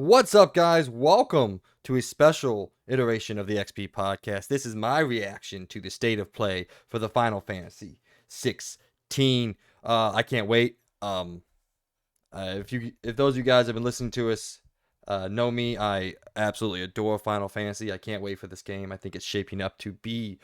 What's up, guys? Welcome to a special iteration of the XP podcast. This is my reaction to the state of play for the Final Fantasy XVI. I can't wait. If those of you guys have been listening to us know me, I absolutely adore Final Fantasy. I can't wait for this game. I think it's shaping up to be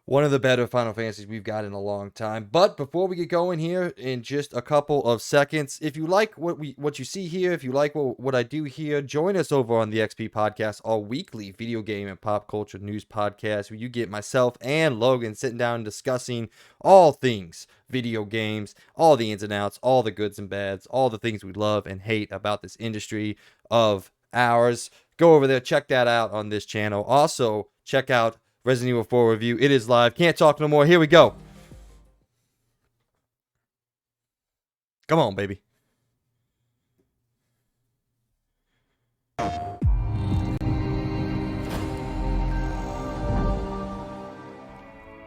one of the better Final Fantasies we've got in a long time. But before we get going here, in just a couple of seconds, if you like what you see here, if you like what I do here, join us over on the XP Podcast, our weekly video game and pop culture news podcast, where you get myself and Logan sitting down and discussing all things video games, all the ins and outs, all the goods and bads, all the things we love and hate about this industry of ours. Go over there, check that out on this channel. Also, check out Resident Evil 4 review. It is live. Can't talk no more. Here we go. Come on, baby.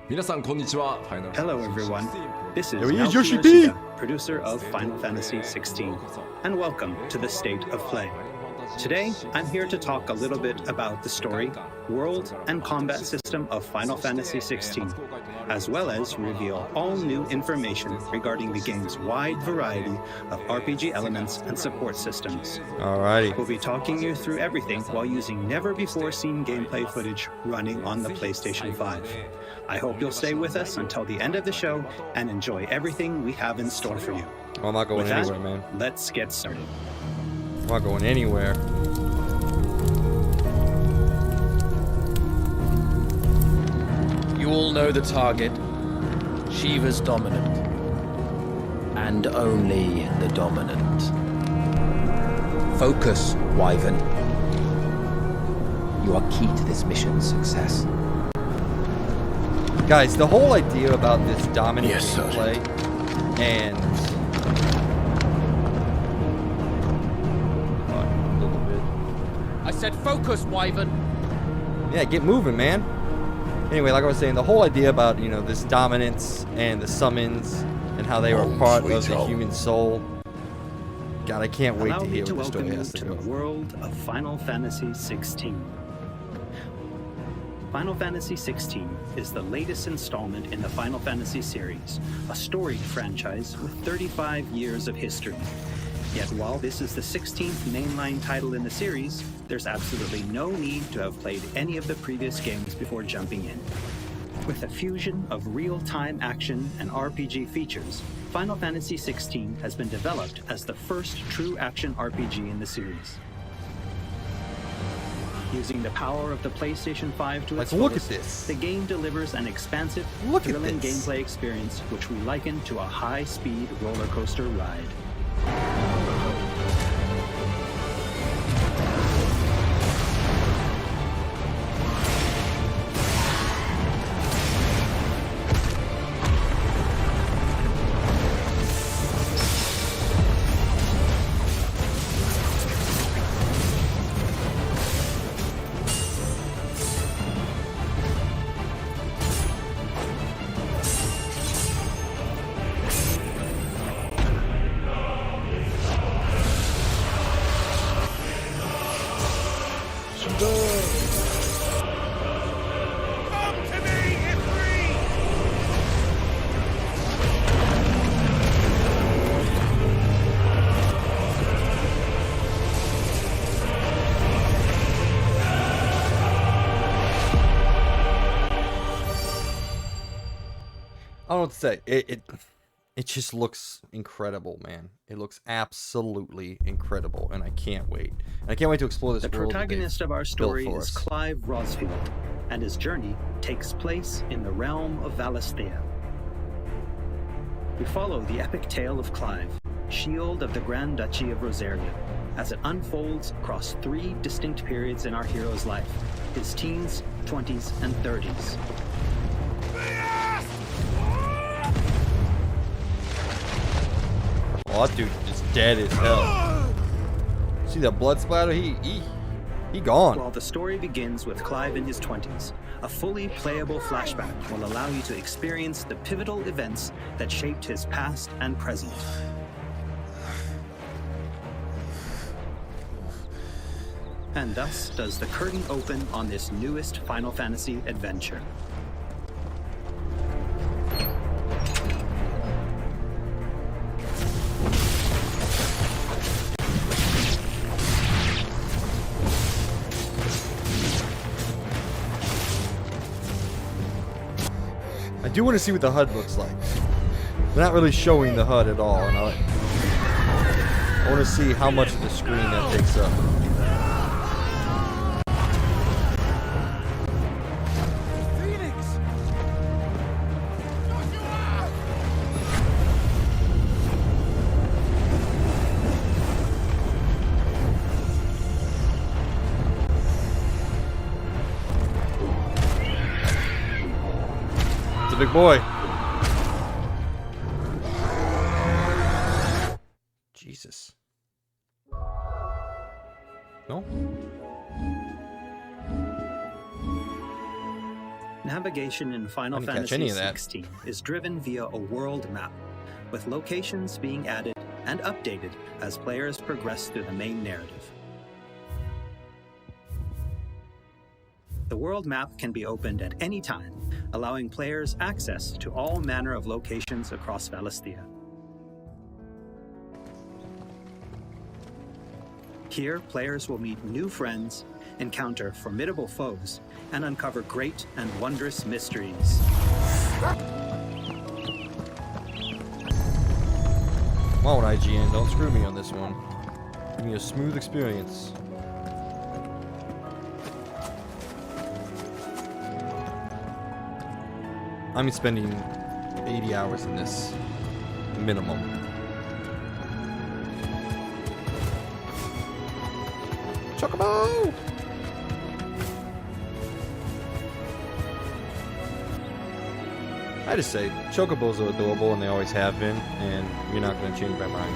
皆さんこんにちは。 Hello everyone, this is There he is, Naoki Yoshi P. Yoshida, producer of Final Fantasy XVI, and welcome to the State of Play. Today, I'm here to talk a little bit about the story, world, and combat system of Final Fantasy XVI, as well as reveal all new information regarding the game's wide variety of RPG elements and support systems. Alrighty. We'll be talking you through everything while using never-before-seen gameplay footage running on the PlayStation 5. I hope you'll stay with us until the end of the show and enjoy everything we have in store for you. Well, I'm not going anywhere, man. Let's get started. I'm not going anywhere. You all know the target. Shiva's dominant. And only the dominant. Focus, Wyvern. You are key to this mission's success. Guys, the whole idea about this dominant Yes, sir. gameplay and a little bit. I said focus, Wyvern. Yeah, get moving, man. Anyway, like I was saying, the whole idea about, this dominance and the summons and how they were part of the human soul. God, I can't wait Allow to me hear to what the story welcome you has to to go. the world of Final Fantasy XVI. Final Fantasy XVI is the latest installment in the Final Fantasy series, a storied franchise with 35 years of history. Yet while this is the 16th mainline title in the series, there's absolutely no need to have played any of the previous games before jumping in. With a fusion of real-time action and RPG features, Final Fantasy XVI has been developed as the first true action RPG in the series. Using the power of the PlayStation 5 to its Look at fullest, this. the game delivers an expansive, Look at thrilling this. gameplay experience which we liken to a high-speed roller coaster ride. I don't know what to say. It just looks incredible, man. It looks absolutely incredible, and I can't wait. And I can't wait to explore this The world. protagonist of our story for is us. Clive Rosfield, and his journey takes place in the realm of Valisthea. We follow the epic tale of Clive, Shield of the Grand Duchy of Rosaria, as it unfolds across 3 distinct periods in our hero's life: his teens, 20s, and 30s. Oh, that dude is dead as hell. See that blood splatter? He gone. While the story begins with Clive in his 20s, a fully playable flashback will allow you to experience the pivotal events that shaped his past and present. And thus does the curtain open on this newest Final Fantasy adventure. I do want to see what the HUD looks like. They're not really showing the HUD at all, and I want to see how much of the screen that takes up. Big boy. Jesus. No? Navigation in Final Fantasy XVI is driven via a world map, with locations being added and updated as players progress through the main narrative. The world map can be opened at any time, allowing players access to all manner of locations across Valisthea. Here, players will meet new friends, encounter formidable foes, and uncover great and wondrous mysteries. Come on, IGN, don't screw me on this one. Give me a smooth experience. I'm spending 80 hours in this, minimum. Chocobo! I just say, Chocobos are adorable and they always have been, and you're not going to change my mind.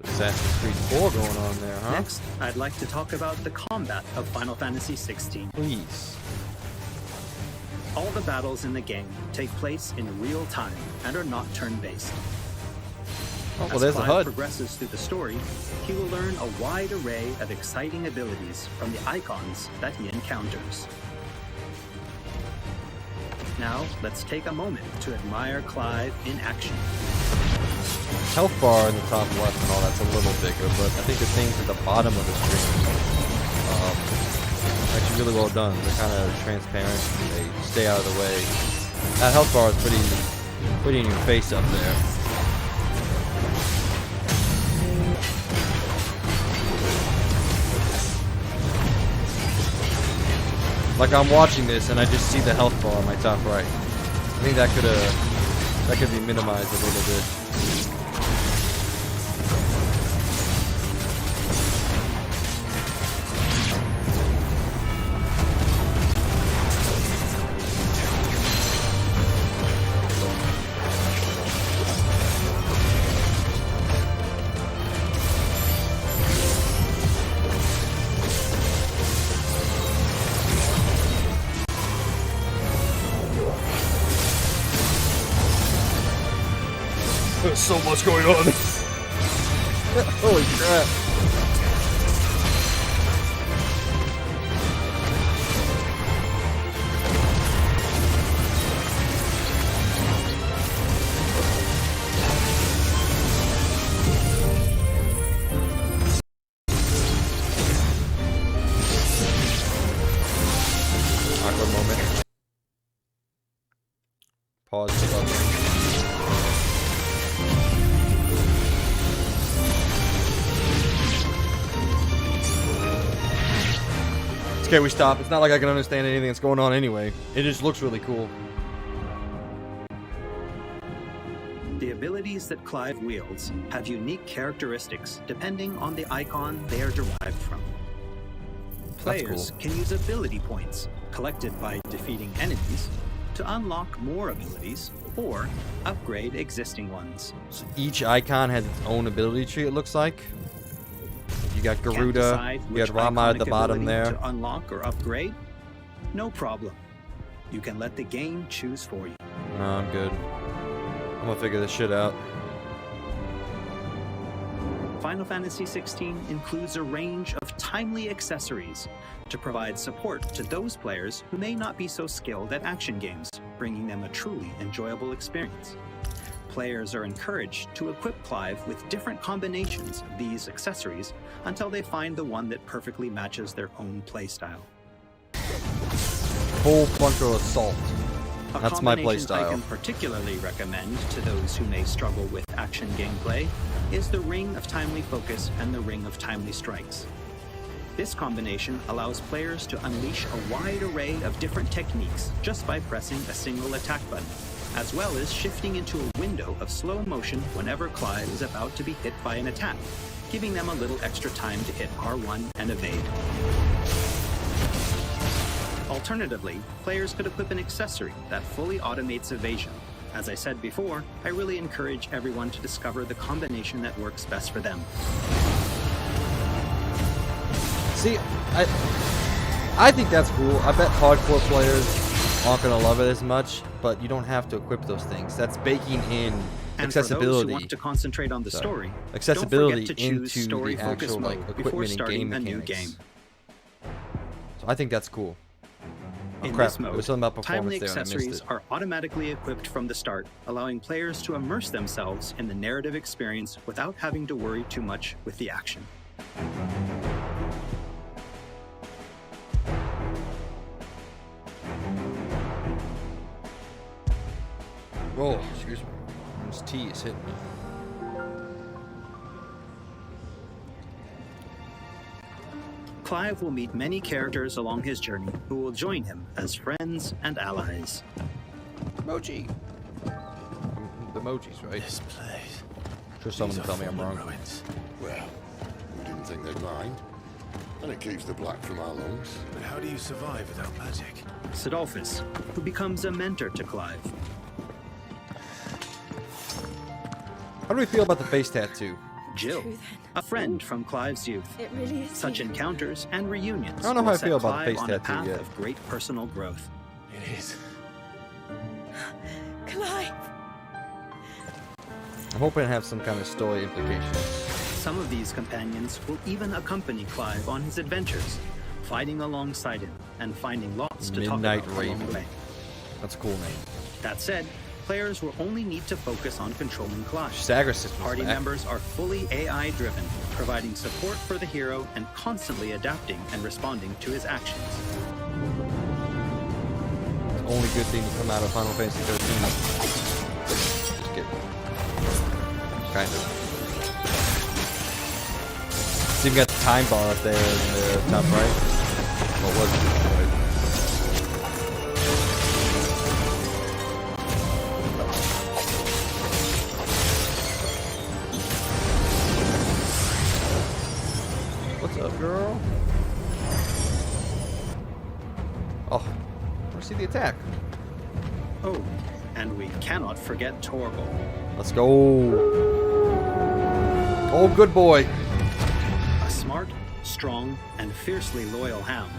Assassin's Creed 4 going on there, huh? Next, I'd like to talk about the combat of Final Fantasy XVI. Please. All the battles in the game take place in real time and are not turn-based. Oh, well, As there's the Clive HUD. progresses through the story, he will learn a wide array of exciting abilities from the icons that he encounters. Now, let's take a moment to admire Clive in action. Health bar in the top left and all that's a little bigger, but I think the things at the bottom of the screen are actually really well done. They're kind of transparent and they stay out of the way. That health bar is pretty in your face up there. Like I'm watching this and I just see the health bar on my top right. I think that could be minimized a little bit. There's so much going on. Holy crap. Awkward moment. Pause the button. Okay, we stop. It's not like I can understand anything that's going on anyway. It just looks really cool. The abilities that Clive wields have unique characteristics depending on the icon they are derived from. Players can use ability points collected by defeating enemies to unlock more abilities or upgrade existing ones. So each icon has its own ability tree, it looks like. You got Can't Garuda, decide you which got Rama at the iconic bottom ability there. to unlock or upgrade? No problem. You can let the game choose for you. No, I'm good. I'm gonna figure this shit out. Final Fantasy XVI includes a range of timely accessories to provide support to those players who may not be so skilled at action games, bringing them a truly enjoyable experience. Players are encouraged to equip Clive with different combinations of these accessories until they find the one that perfectly matches their own playstyle. Full frontal assault. A That's my combination I playstyle. can particularly recommend to those who may struggle with action gameplay is the Ring of Timely Focus and the Ring of Timely Strikes. This combination allows players to unleash a wide array of different techniques just by pressing a single attack button, as well as shifting into a window of slow motion whenever Clive is about to be hit by an attack, giving them a little extra time to hit R1 and evade. Alternatively, players could equip an accessory that fully automates evasion. As I said before, I really encourage everyone to discover the combination that works best for them. See, I think that's cool. I bet hardcore players aren't gonna love it as much, but you don't have to equip those things. That's baking in And for those accessibility. who want to concentrate on the story, Accessibility don't forget to choose into story the focus actual, like, mode before equipment and starting game a new mechanics. game. So I think that's cool. Oh In crap, this mode, there was something about timely performance there and I accessories missed it. are automatically equipped from the start, allowing players to immerse themselves in the narrative experience without having to worry too much with the action. Oh, excuse me. This tea is hitting me. Clive will meet many characters along his journey who will join him as friends and allies. Emoji. The emojis, right? This place. Sure, someone These will are tell me I'm fallen wrong. ruins. Well, we didn't think they'd mind. And it keeps the black from our lungs. But how do you survive without magic? Sidolphus, who becomes a mentor to Clive. How do we feel about the face tattoo? Jill, True, then. a friend from Clive's youth. It really is. Such you. encounters and reunions I don't know how will I feel set about the Clive face on a tattoo path yet. of great personal growth. It is. Clive. I'm hoping to have some kind of story implications. Some of these companions will even accompany Clive on his adventures, fighting alongside him and finding lots to Midnight talk about along the Raven. way. That's a cool name. That said, players will only need to focus on controlling Clive. Stagger system. Party members are fully AI-driven, providing support for the hero and constantly adapting and responding to his actions. Only good thing to come out of Final Fantasy 13. Just kidding. Kind of. See, we got the time bar up there in the top right. What was it? What's up, girl? Oh, I want to see the attack. Oh, and we cannot forget Torgal. Let's go. Oh, good boy. A smart, strong, and fiercely loyal hound,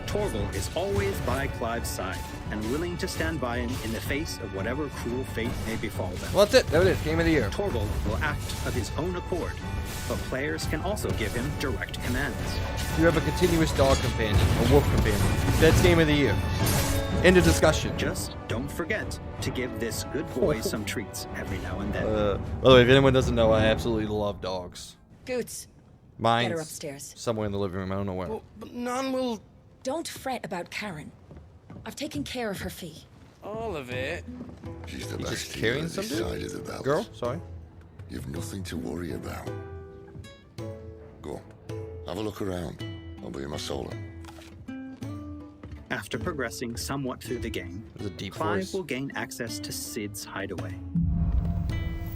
Torgal is always by Clive's side and willing to stand by him in the face of whatever cruel fate may befall them. Well, that's it. There it is. Game of the year. Torgal will act of his own accord, but players can also give him direct commands. You have a continuous dog companion, a wolf companion. That's game of the year. End of discussion. Just don't forget to give this good boy some treats every now and then. By the way, if anyone doesn't know, I absolutely love dogs. Goots, Mine's get her upstairs. somewhere in the living room. I don't know where. Well, but none will. Don't fret about Karen. I've taken care of her fee. All of it. She's the He's best just healer carrying this some dude? side of the belt. Girl, sorry. You've nothing to worry about. Go on. Have a look around. I'll be in my solo. After progressing somewhat through the game, There's a deep Clive voice. will gain access to Sid's hideaway.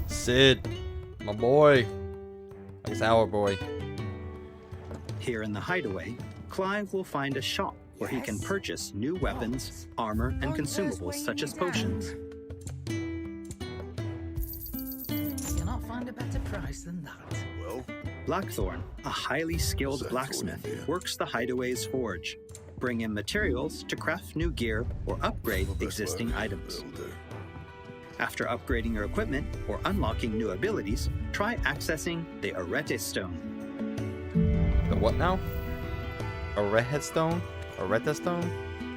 Sid, my boy. I guess our boy. Here in the hideaway, Clive will find a shop where he can Yes. purchase new weapons, armor, and consumables such as potions. You'll not find a better price than that. Well, Blackthorn, a highly skilled That's blacksmith, all in here. works the Hideaway's forge. Bring in materials to craft new gear or upgrade Best existing work. items. Will do. After upgrading your equipment or unlocking new abilities, try accessing the Arete Stone. The what now? A redhead stone? A redhead stone?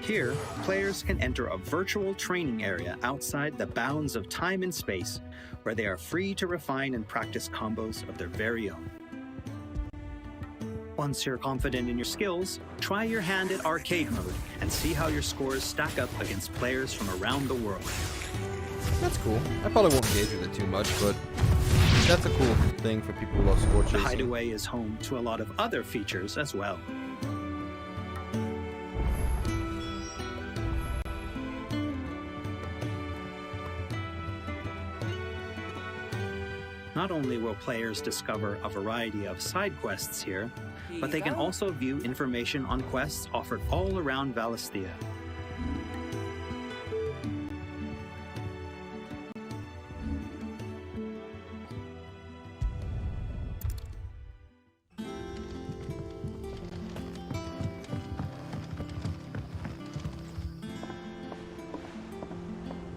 Here, players can enter a virtual training area outside the bounds of time and space, where they are free to refine and practice combos of their very own. Once you're confident in your skills, try your hand at arcade mode and see how your scores stack up against players from around the world. That's cool. I probably won't engage with it too much, but that's a cool thing for people who love score The chasing. Hideaway is home to a lot of other features as well. Not only will players discover a variety of side quests here, but they can also view information on quests offered all around Valisthea.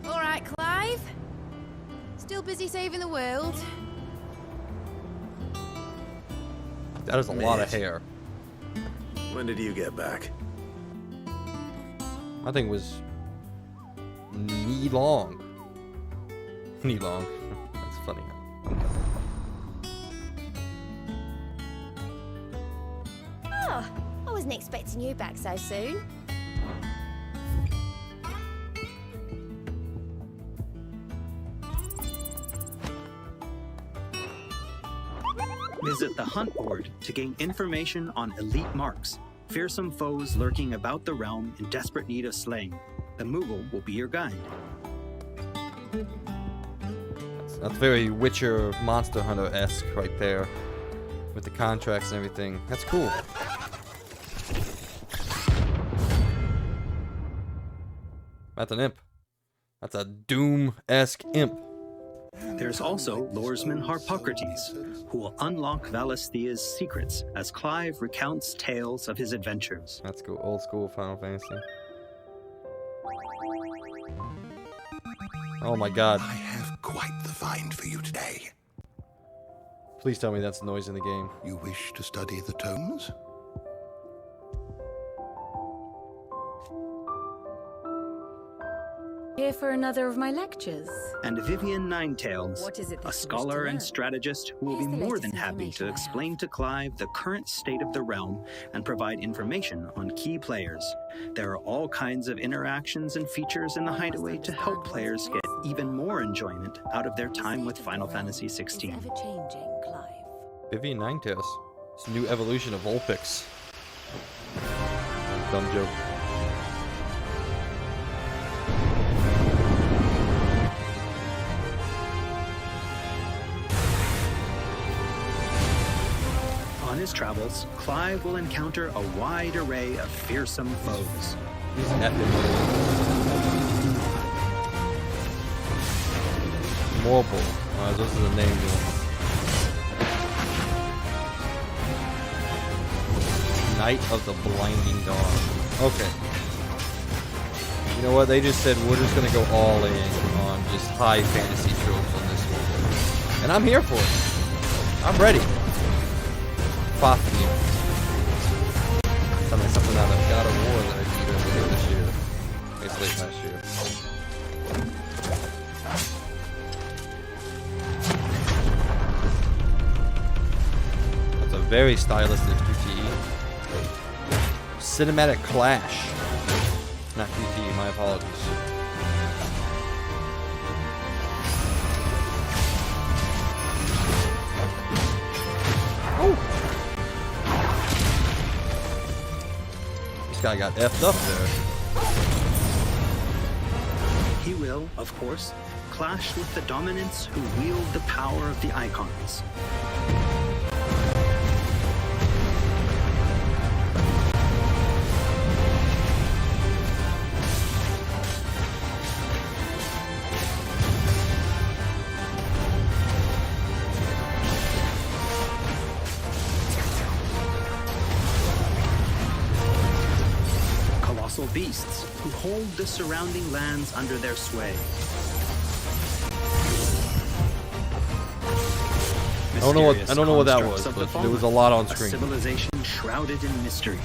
All right, Clive. Still busy saving the world? That is a lot of Mid. hair. When did you get back? I think it was knee long. Knee long. That's funny. Oh, I wasn't expecting you back so soon. Visit the Hunt Board to gain information on elite marks, fearsome foes lurking about the realm in desperate need of slaying. The Moogle will be your guide. That's very Witcher Monster Hunter-esque right there. With the contracts and everything. That's cool. That's an imp. That's a Doom-esque imp. There's also Loresman Harpocrates, who will unlock Valisthea's secrets as Clive recounts tales of his adventures. That's cool. Old school Final Fantasy. Oh my god. I have quite the find for you today. Please tell me that's noise in the game. You wish to study the tomes? Here for another of my lectures. And Vivian Ninetails, What is it that you a wish scholar to and learn? strategist who will be Here's the more than latest happy to information I have. explain to Clive the current state of the realm and provide information on key players. There are all kinds of interactions and features in the Hideaway to help players get even more enjoyment out of their time with Final Fantasy Is XVI. ever changing, Clive. Vivian Ninetails. It's a new evolution of Vulpix. Dumb joke. On his travels, Clive will encounter a wide array of fearsome foes. He's epic. Mobile. This is the name of it. Night of the Blinding Dawn. Okay. You know what? They just said we're just gonna go all in on just high fantasy tropes on this one. And I'm here for it. I'm ready. Fafnir. Tell me something out of God of War that I beat earlier this year. I guess late last year. That's a very stylistic QTE. Cinematic Clash. Not QTE, my apologies. Oh! This guy got effed up there. He will, of course, clash with the dominants who wield the power of the icons. beasts who hold the surrounding lands under their sway. I don't know what that was, Constructs of but the there was a fallen, lot on a screen. civilization shrouded in mystery.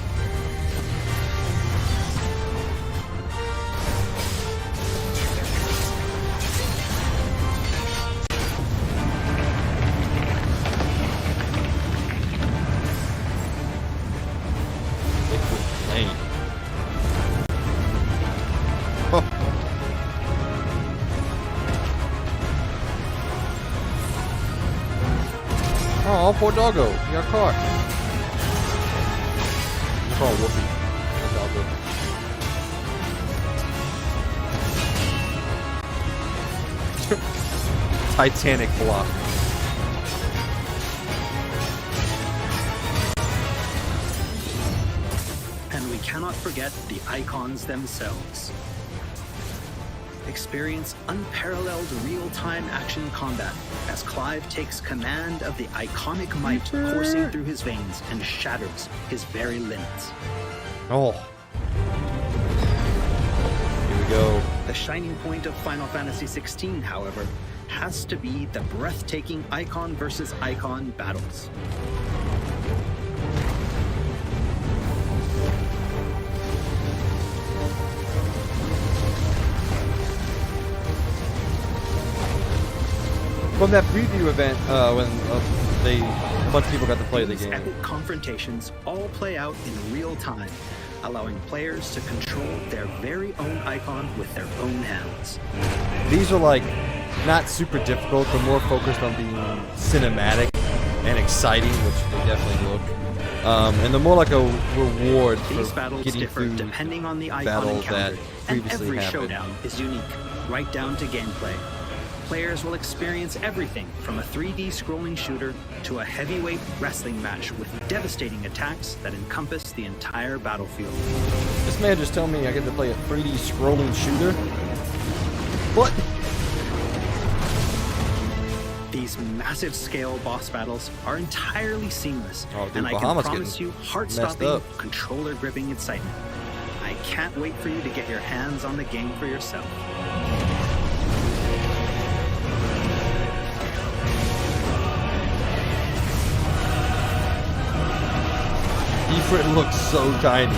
Lane. Oh, poor doggo. He got caught. We'll call Whoopi. Doggo. Titanic block. And we cannot forget the icons themselves. Experience unparalleled real-time action combat as Clive takes command of the iconic might coursing through his veins and shatters his very limits. Oh. Here we go. The shining point of Final Fantasy XVI, however, has to be the breathtaking icon versus icon battles. From that preview event, when a bunch of people got to play the These game. epic confrontations all play out in real time, allowing players to control their very own icon with their own hands. These are like not super difficult, but more focused on being cinematic and exciting, which they definitely look. And they're more like a reward These for battles getting differ through depending on the icon battles that encountered, and previously every happened. showdown is unique, right down to gameplay. Players will experience everything from a 3D scrolling shooter to a heavyweight wrestling match with devastating attacks that encompass the entire battlefield. This man just told me I get to play a 3D scrolling shooter. What? These massive scale boss battles are entirely seamless, Oh, dude, and I can Bahamut's promise getting you messed heart-stopping, up. controller-gripping excitement. I can't wait for you to get your hands on the game for yourself. Ifrit looks so tiny.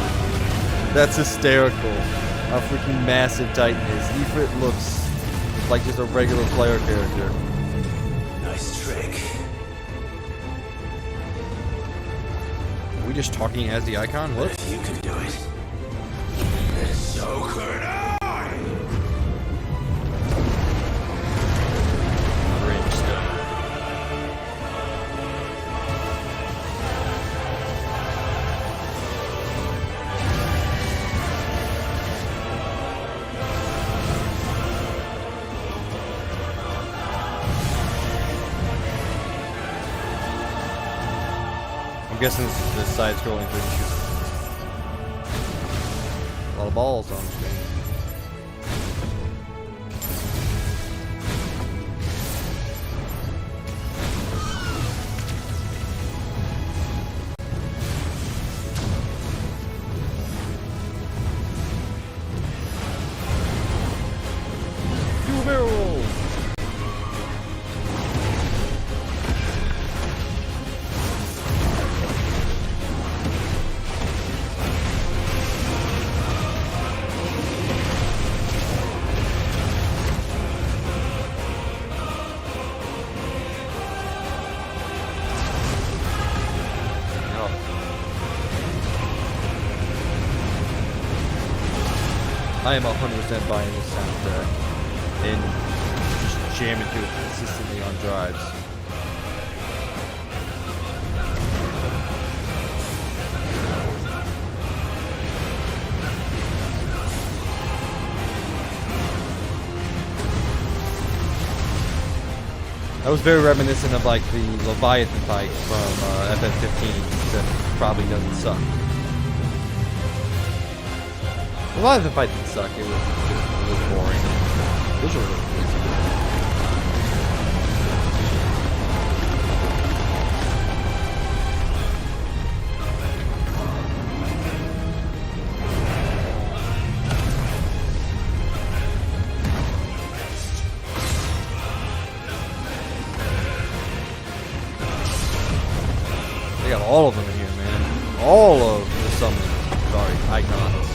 That's hysterical. How freaking massive Titan is. Ifrit looks like just a regular player character. Nice trick. Are we just talking as the icon? What? You can do it. So could I. I'm guessing this side scrolling through the shooter. A lot of balls on the screen. Two barrels! I am 100% buying this soundtrack and just jamming to it consistently on drives. That was very reminiscent of like the Leviathan fight from FF15, except probably doesn't suck. Leviathan fight didn't suck, it was boring. Visually, it was really good. They got all of them in here, man. All of the summons. Sorry, icons.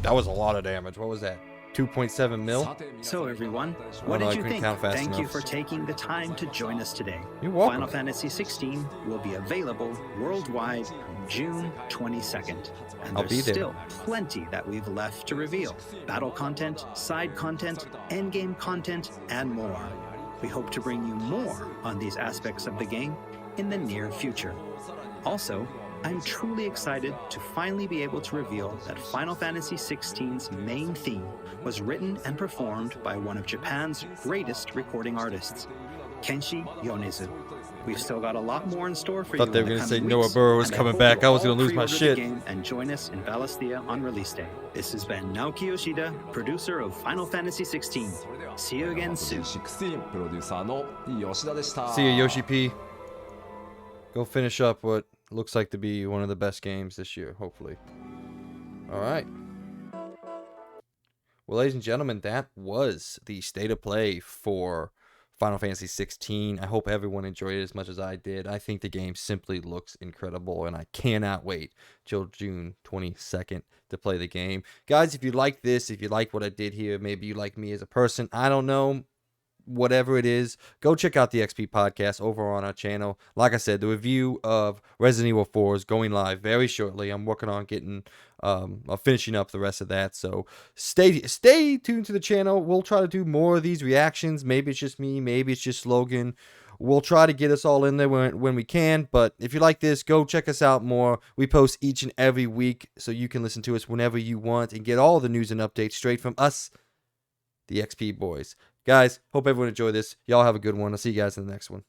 That was a lot of damage. What was that? 2.7 mil? So everyone, Oh, what no, I did you couldn't think? count fast Thank you enough. for taking the time to join us today. You're welcome. Final Fantasy XVI will be available worldwide June 22nd. And I'll there's be there. still plenty that we've left to reveal. Battle content, side content, endgame content, and more. We hope to bring you more on these aspects of the game in the near future. Also, I'm truly excited to finally be able to reveal that Final Fantasy XVI's main theme was written and performed by one of Japan's greatest recording artists, Kenshi Yonezu. We've still got a lot more in store for you. Thought they were in the gonna say coming Noah weeks, Burrow was and I coming hope back. you'll I was gonna all lose my pre-order the shit. game and join us in Valisthea on release day. This has been Naoki Yoshida, producer of Final Fantasy XVI. See you again soon. 16プロデューサーの吉田でした。 See ya, Yoshi P. Go finish up what looks like to be one of the best games this year, hopefully. All right. Well, ladies and gentlemen, that was the state of play for Final Fantasy XVI. I hope everyone enjoyed it as much as I did. I think the game simply looks incredible, and I cannot wait till June 22nd to play the game. Guys, if you like this, if you like what I did here, maybe you like me as a person, I don't know. Whatever it is, go check out the XP podcast over on our channel. Like I said, the review of Resident Evil 4 is going live very shortly. I'm working on getting finishing up the rest of that, so stay tuned to the channel. We'll try to do more of these reactions. Maybe it's just me, maybe it's just Logan. We'll try to get us all in there when we can. But if you like this, go check us out more. We post each and every week, so you can listen to us whenever you want and get all the news and updates straight from us, the XP boys. Guys, hope everyone enjoyed this. Y'all have a good one. I'll see you guys in the next one.